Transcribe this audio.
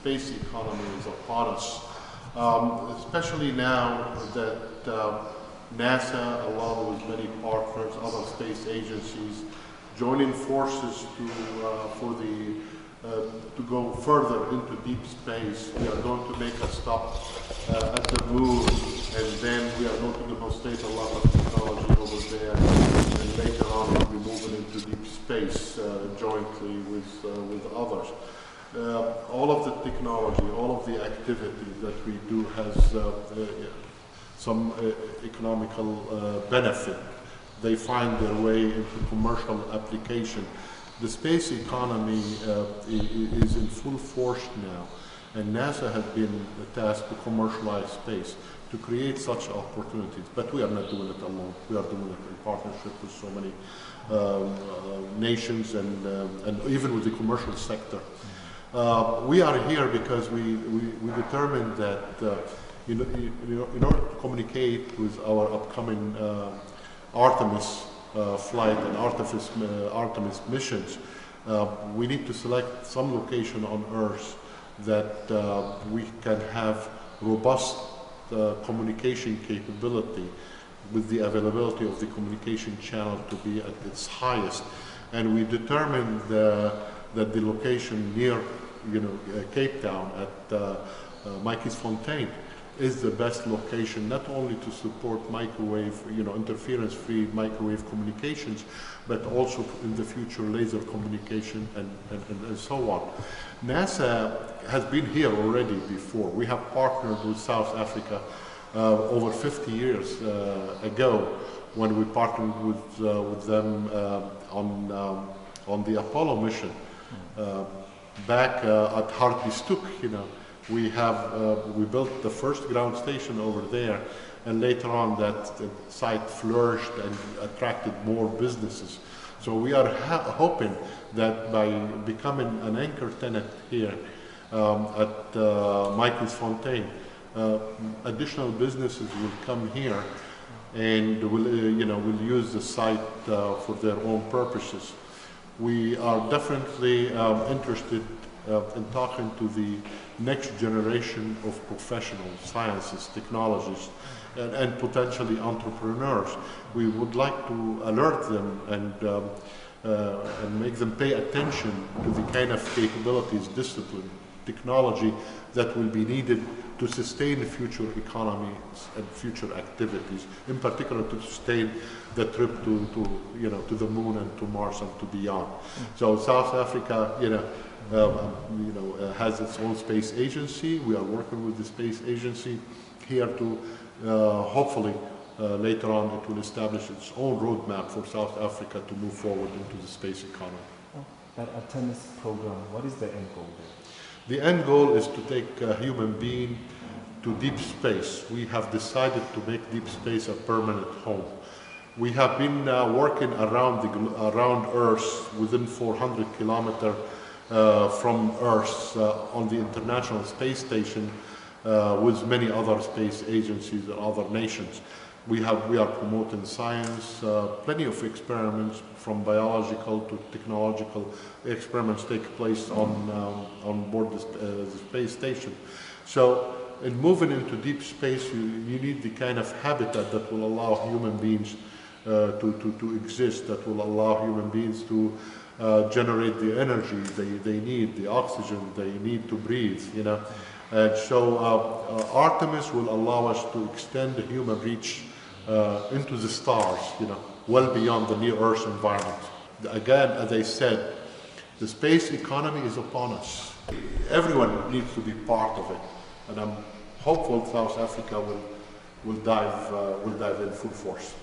space economy is upon us, especially now that NASA, along with many partners, other space agencies, joining forces to go further into deep space. We are going to make a stop at the moon, and then we are going to demonstrate a lot of technology over there, and later on we'll be moving into deep space jointly with others. All of the technology, all of the activity that we do has some economical benefit. They find their way into commercial application. The space economy is in full force now, and NASA has been tasked to commercialize space, to create such opportunities. But we are not doing it alone. We are doing it in partnership with so many nations and even with the commercial sector. We are here because we determined that in order to communicate with our upcoming Artemis flight and Artemis missions, we need to select some location on Earth that we can have robust communication capability, with the availability of the communication channel to be at its highest. And we determined that the location near Cape Town at Mikey's Fontaine is the best location, not only to support microwave, interference-free microwave communications, but also in the future laser communication and so on. NASA has been here already before. We have partnered with South Africa over 50 years ago, when we partnered with them on the Apollo mission. Back at Hartbeespoort, we built the first ground station over there, and later on that site flourished and attracted more businesses. So we are hoping that by becoming an anchor tenant here at Mikey's Fontaine, additional businesses will come here and will use the site for their own purposes. We are definitely interested in talking to the next generation of professionals, scientists, technologists, and potentially entrepreneurs. We would like to alert them and make them pay attention to the kind of capabilities, discipline, technology that will be needed to sustain future economies and future activities, in particular to sustain the trip to the moon and to Mars and to beyond. So South Africa, has its own space agency. We are working with the space agency here to hopefully later on it will establish its own roadmap for South Africa to move forward into the space economy. That Artemis program, what is the end goal there? The end goal is to take a human being to deep space. We have decided to make deep space a permanent home. We have been working around Earth within 400 kilometers from Earth on the International Space Station with many other space agencies and other nations. We are promoting science. Plenty of experiments, from biological to technological experiments, take place on board the space station. So in moving into deep space, you need the kind of habitat that will allow human beings to exist, that will allow human beings to generate the energy they need, the oxygen they need to breathe, And so Artemis will allow us to extend the human reach into the stars, well beyond the near-Earth environment. Again, as I said, the space economy is upon us. Everyone needs to be part of it, and I'm hopeful South Africa will dive in full force.